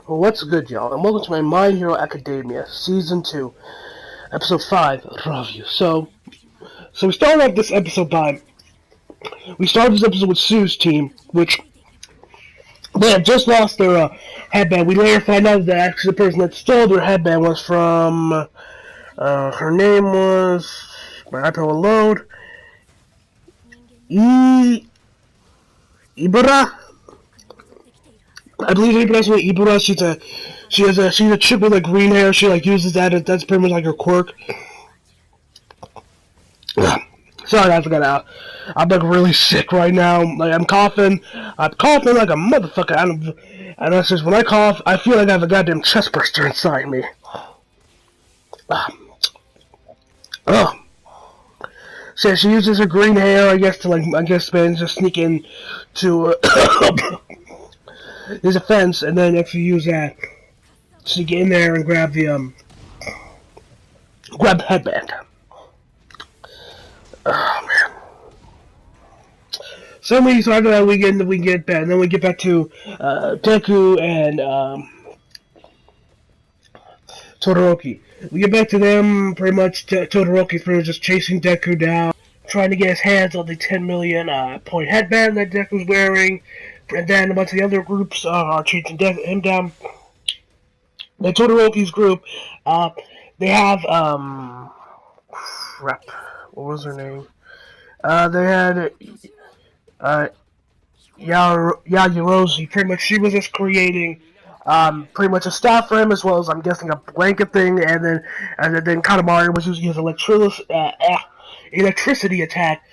Well, what's good, y'all? And welcome to my My Hero Academia Season 2, Episode 5, Review. So we started off this episode with Sue's team, which they had just lost their headband. We later find out that actually the person that stole their headband was from, her name was, my iPad will load, Ibara? I believe they pronounce it Ibara. She's a chick with like green hair. She like uses that. That's pretty much like her quirk. Sorry, I forgot. I'm like really sick right now. Like I'm coughing. I'm coughing like a motherfucker. And that's just when I cough, I feel like I have a goddamn chest burster inside me. So she uses her green hair, I guess, man, just sneak in to there's a fence, and then actually use that to get in there and grab the headband. Oh man. So after that we get back, and then we get back to Deku and Todoroki. We get back to them pretty much. Todoroki's pretty much just chasing Deku down, trying to get his hands on the 10 million point headband that Deku's wearing. And then a bunch of the other groups are chasing him down. The Todoroki's group, they have, crap, what was her name? They had, Yajiroshi. Pretty much, she was just creating, pretty much a staff for him, as well as, I'm guessing, a blanket thing, and then Katamari was using his electricity attack,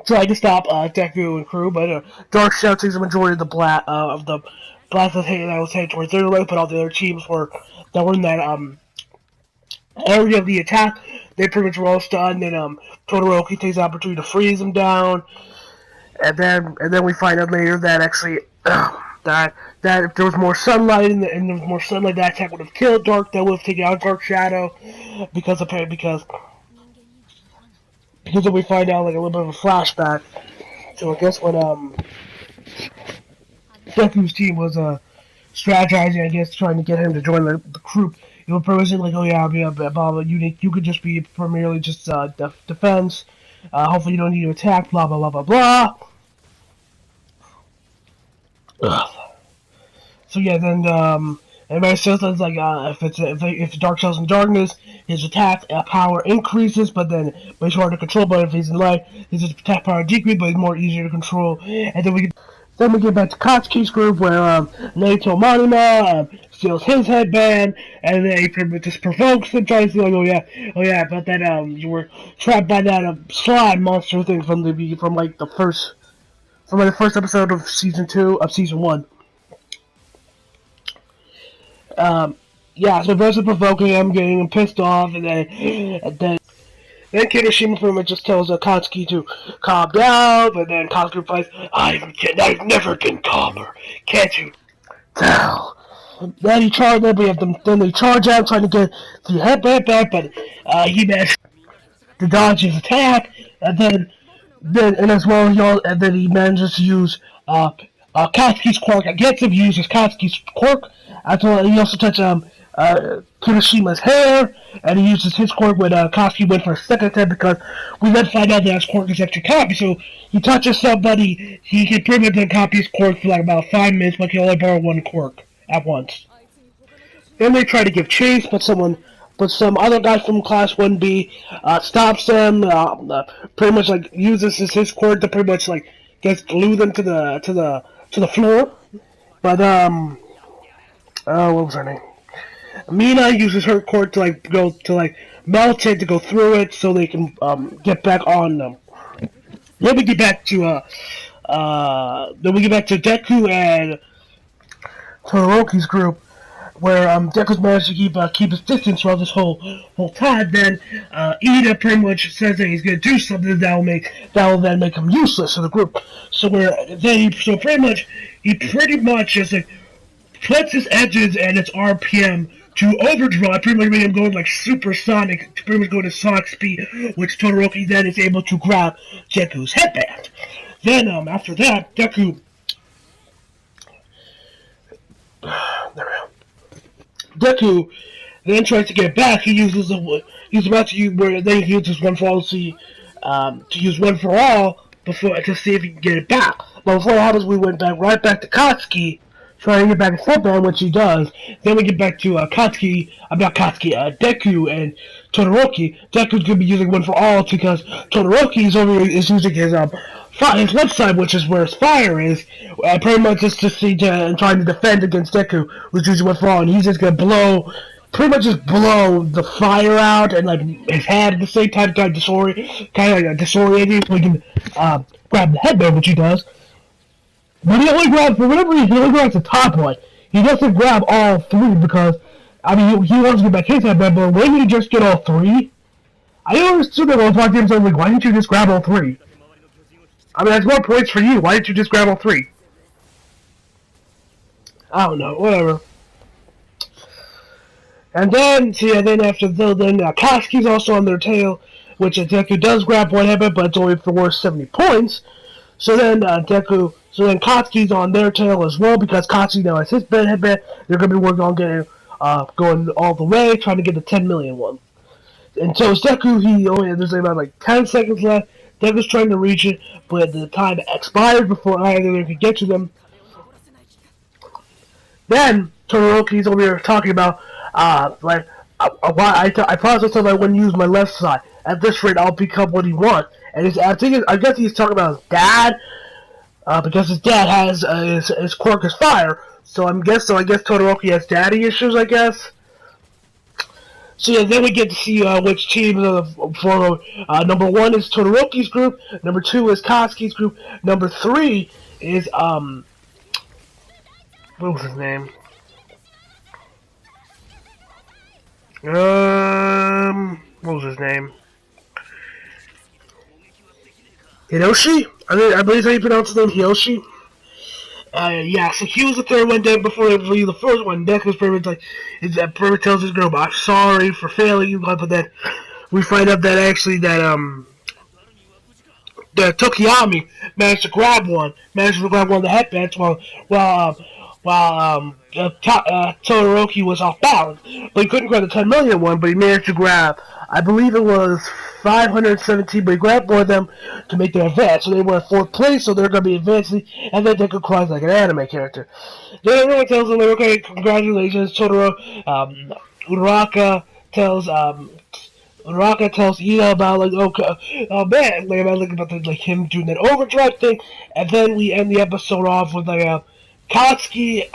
trying to stop Deku and crew, but Dark Shadow takes the majority of the blast that was headed towards their way, but all the other teams that were in that area of the attack, they pretty much were all stunned, and Todoroki takes the opportunity to freeze them down, and then we find out later that actually that if there was more sunlight and there was more sunlight, that attack would have killed that would have taken out Dark Shadow, because then we find out like a little bit of a flashback. So I guess when Deku's team was strategizing, I guess, trying to get him to join the group, it was pretty much like, oh yeah, blah blah. You could just be primarily just defense. Hopefully you don't need to attack. Blah blah blah blah blah. Ugh. So yeah, then everybody says that like if Dark Shell's in darkness, his attack power increases, but it's hard to control. But if he's in light, his attack power decreases, but it's more easier to control. And then we get back to Katsuki's group where Naito Manima steals his headband, and then he just provokes him, trying to say like, oh yeah, but that you were trapped by that slime monster thing from the first episode of season 1. Yeah, so versus provoking him, getting him pissed off, and then Kirishima pretty much just tells Katsuki to calm down, but then Katsuki replies, I've never been calmer, can't you tell? Then they charge out trying to get the headband back, but he managed to dodge his attack, and then he manages to use Katsuki's quirk. I guess if he uses Katsuki's quirk, he also touches Kirishima's hair, and he uses his quirk when Katsuki went for a second attack, because we then find out that his quirk is actually copy. So he touches somebody, he can pretty much then copy his quirk for like about 5 minutes, but he can only borrow one quirk at once. Then they try to give chase, but some other guy from Class 1B stops them. Pretty much like uses his quirk to pretty much like glue them to the floor. But what was her name? Mina uses her quirk to melt it, to go through it, so they can get back on them. Then we get back to Deku and Todoroki's group, where Deku's managed to keep his distance throughout this whole time. Then Ida pretty much says that he's gonna do something that will then make him useless to the group. So he pretty much just like puts his edges and its RPM to overdrive, pretty much made him go like supersonic, to pretty much go to sonic speed, which Todoroki then is able to grab Deku's headband. Then after that, Deku. There Deku then tries to get back. He's about to use where then he uses one for all to use one for all before to see if he can get it back. But before that happens, we went right back to Katsuki, trying to get back to Stepman, which he does. Then we get back to Deku and Todoroki. Deku's gonna be using one for all because Todoroki is using his left side, which is where his fire is, pretty much just and trying to defend against Deku, who's using one for all, and he's just gonna pretty much just blow the fire out and like his head at the same time, kind of disorienting, so he can grab the headband, which he does. But he only grabs, for whatever reason, he only grabs the top one. He doesn't grab all three because, I mean, he wants to get back his headband, but why didn't he just get all three? I don't understand that all five games. I'm like, why didn't you just grab all three? I mean, that's more points for you. Why didn't you just grab all three? I don't know. Whatever. And then, Katsuki's also on their tail, which Deku does grab one headband, but it's only for worth 70 points. So then Katsuki's on their tail as well, because Katsuki now has his headband. They're going to be working on getting, going all the way, trying to get the 10 million one. And so it's Deku, there's about like 10 seconds left. Deku's trying to reach it, but the time expired before either of them could get to them. Then, Todoroki's over here talking about, I promised myself I wouldn't use my left side. At this rate, I'll become what he wants. And I guess he's talking about his dad, because his dad has his quirk is fire. I guess Todoroki has daddy issues, I guess. So yeah, then we get to see which teams for number 1 is Todoroki's group, number 2 is Katsuki's group, number 3 is what was his name? What was his name? Hiroshi? I believe how you pronounce his name, Hiroshi. Yeah, so he was the third one dead before they reveal the first one. Deku's pretty much like, tells his girl, I'm sorry for failing you, but then we find out that actually that Tokiyami managed to grab one of the headbands while Todoroki was off balance. But he couldn't grab the 10 million one, but he managed to grab, I believe it was 517, but he grabbed one of them to make them advance. So they were in 4th place, so they're going to be advancing, and then Deku cries like an anime character. Then everyone tells him, like, okay, congratulations, Todoroki. Uraraka tells Ina about, like, okay, oh man, about him doing that overdrive thing, and then we end the episode off with, like, Deku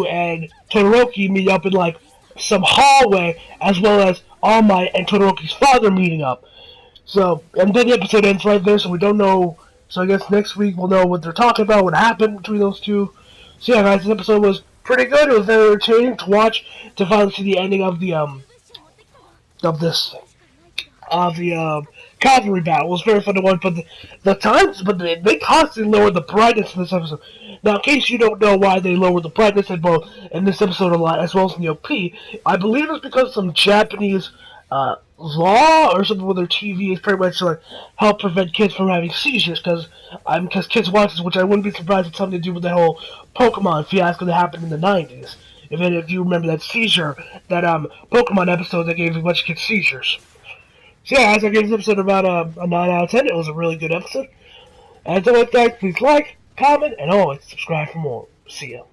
and Todoroki meet up in, like, some hallway, as well as All Might and Todoroki's father meeting up. So, and then the episode ends right there, so we don't know. So I guess next week we'll know what they're talking about, what happened between those two. So yeah, guys, this episode was pretty good. It was very entertaining to watch, to finally see the ending of the cavalry battle. It was very fun to watch, but they constantly lowered the brightness in this episode. Now, in case you don't know why they lowered the brightness in this episode a lot, as well as in the OP, I believe it's because of some Japanese law or something with their TV is pretty much to like help prevent kids from having seizures, because kids watch this, which I wouldn't be surprised it's something to do with the whole Pokemon fiasco that happened in the 90s. If you remember that seizure, that Pokemon episode that gave a bunch of kids seizures. So yeah, guys, I gave this episode about a 9 out of 10. It was a really good episode. As always, guys, please like, comment, and always subscribe for more. See ya.